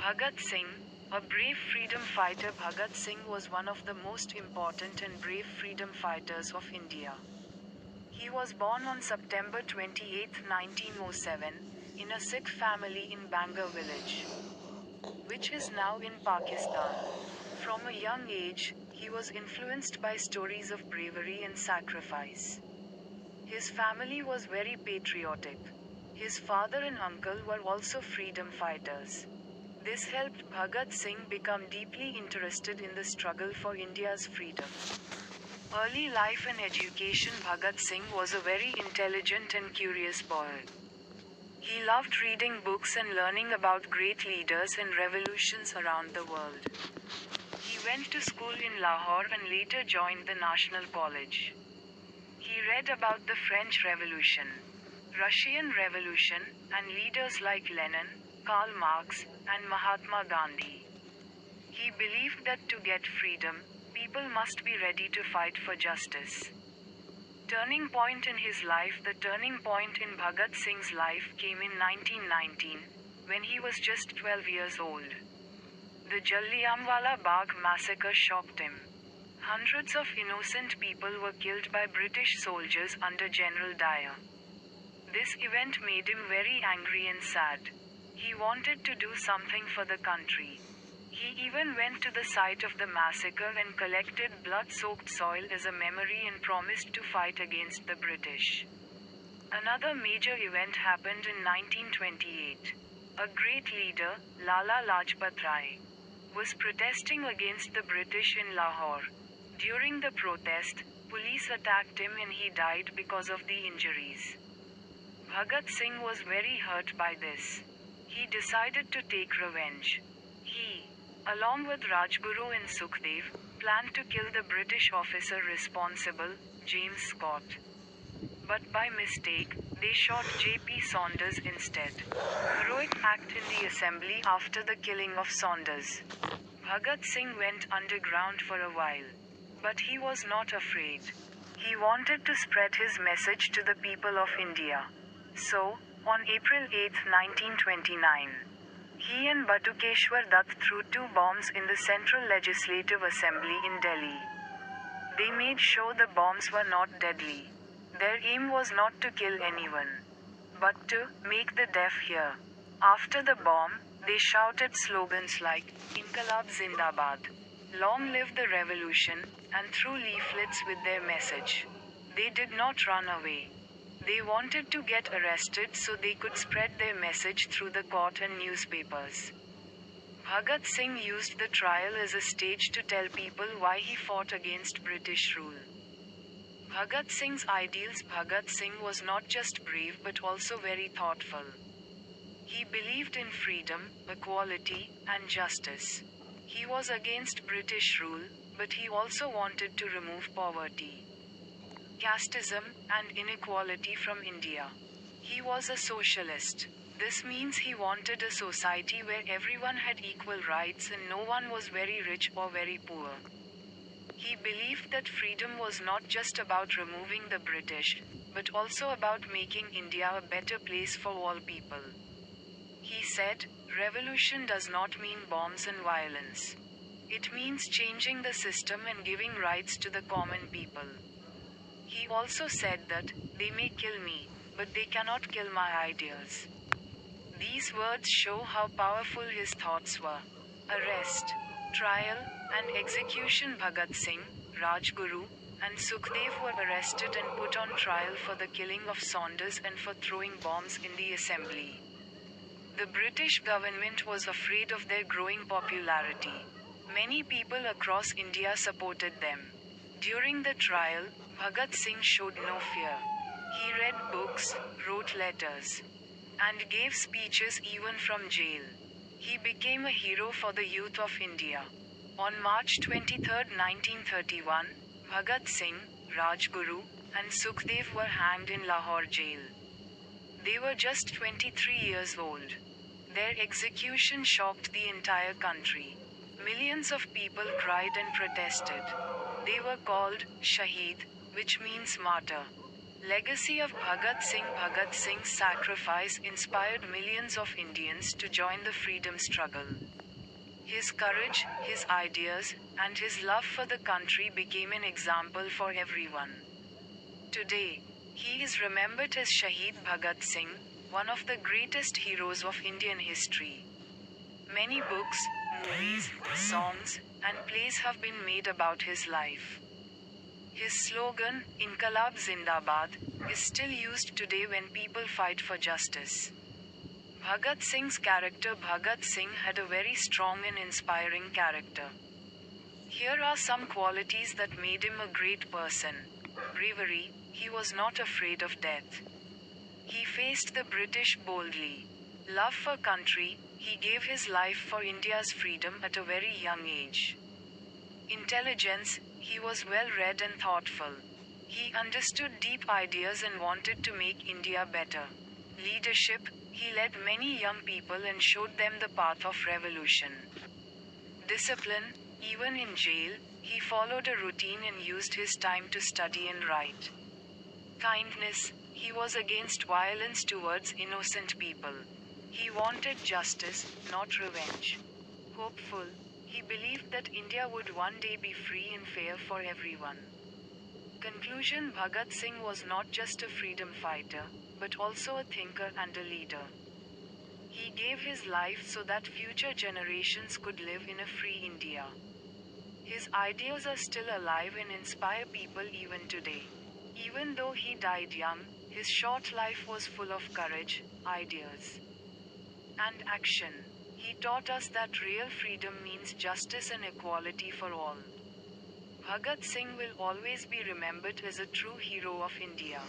Bhagat Singh, a brave freedom fighter. Bhagat Singh was one of the most important and brave freedom fighters of India. He was born on September 28, 1907, in a Sikh family in Bangar village, which is now in Pakistan. From a young age, he was influenced by stories of bravery and sacrifice. His family was very patriotic. His father and uncle were also freedom fighters. This helped Bhagat Singh become deeply interested in the struggle for India's freedom. Early life and education. Bhagat Singh was a very intelligent and curious boy. He loved reading books and learning about great leaders and revolutions around the world. He went to school in Lahore and later joined the National College. He read about the French Revolution, Russian Revolution, and leaders like Lenin, Karl Marx, and Mahatma Gandhi. He believed that to get freedom, people must be ready to fight for justice. Turning point in his life. The turning point in Bhagat Singh's life came in 1919, when he was just 12 years old. The Jallianwala Bagh massacre shocked him. Hundreds of innocent people were killed by British soldiers under General Dyer. This event made him very angry and sad. He wanted to do something for the country. He even went to the site of the massacre and collected blood-soaked soil as a memory and promised to fight against the British. Another major event happened in 1928. A great leader, Lala Lajpat Rai, was protesting against the British in Lahore. During the protest, police attacked him and he died because of the injuries. Bhagat Singh was very hurt by this. He decided to take revenge. He, along with Rajguru and Sukhdev, planned to kill the British officer responsible, James Scott. But by mistake, they shot J.P. Saunders instead. Heroic act in the assembly. After the killing of Saunders, Bhagat Singh went underground for a while. But he was not afraid. He wanted to spread his message to the people of India. So, on April 8, 1929, he and Batukeshwar Dutt threw 2 bombs in the Central Legislative Assembly in Delhi. They made sure the bombs were not deadly. Their aim was not to kill anyone, but to make the deaf hear. After the bomb, they shouted slogans like, "Inqilab Zindabad," "Long live the revolution," and threw leaflets with their message. They did not run away. They wanted to get arrested so they could spread their message through the court and newspapers. Bhagat Singh used the trial as a stage to tell people why he fought against British rule. Bhagat Singh's ideals. Bhagat Singh was not just brave but also very thoughtful. He believed in freedom, equality, and justice. He was against British rule, but he also wanted to remove poverty, casteism, and inequality from India. He was a socialist. This means he wanted a society where everyone had equal rights and no one was very rich or very poor. He believed that freedom was not just about removing the British, but also about making India a better place for all people. He said, "Revolution does not mean bombs and violence. It means changing the system and giving rights to the common people." He also said that, "They may kill me, but they cannot kill my ideas." These words show how powerful his thoughts were. Arrest, trial, and execution. Bhagat Singh, Rajguru, and Sukhdev were arrested and put on trial for the killing of Saunders and for throwing bombs in the assembly. The British government was afraid of their growing popularity. Many people across India supported them. During the trial, Bhagat Singh showed no fear. He read books, wrote letters, and gave speeches even from jail. He became a hero for the youth of India. On March 23, 1931, Bhagat Singh, Rajguru, and Sukhdev were hanged in Lahore jail. They were just 23 years old. Their execution shocked the entire country. Millions of people cried and protested. They were called Shaheed, which means martyr. Legacy of Bhagat Singh. Bhagat Singh's sacrifice inspired millions of Indians to join the freedom struggle. His courage, his ideas, and his love for the country became an example for everyone. Today, he is remembered as Shaheed Bhagat Singh, one of the greatest heroes of Indian history. Many books, movies, songs, and plays have been made about his life. His slogan, Inqilab Zindabad, is still used today when people fight for justice. Bhagat Singh's character Bhagat Singh had a very strong and inspiring character. Here are some qualities that made him a great person. Bravery, he was not afraid of death. He faced the British boldly. Love for country, he gave his life for India's freedom at a very young age. Intelligence, he was well read and thoughtful. He understood deep ideas and wanted to make India better. Leadership, he led many young people and showed them the path of revolution. Discipline, even in jail, he followed a routine and used his time to study and write. Kindness, he was against violence towards innocent people. He wanted justice, not revenge. Hopeful, he believed that India would one day be free and fair for everyone. Conclusion: Bhagat Singh was not just a freedom fighter, but also a thinker and a leader. He gave his life so that future generations could live in a free India. His ideas are still alive and inspire people even today. Even though he died young, his short life was full of courage, ideas, and action. He taught us that real freedom means justice and equality for all. Bhagat Singh will always be remembered as a true hero of India.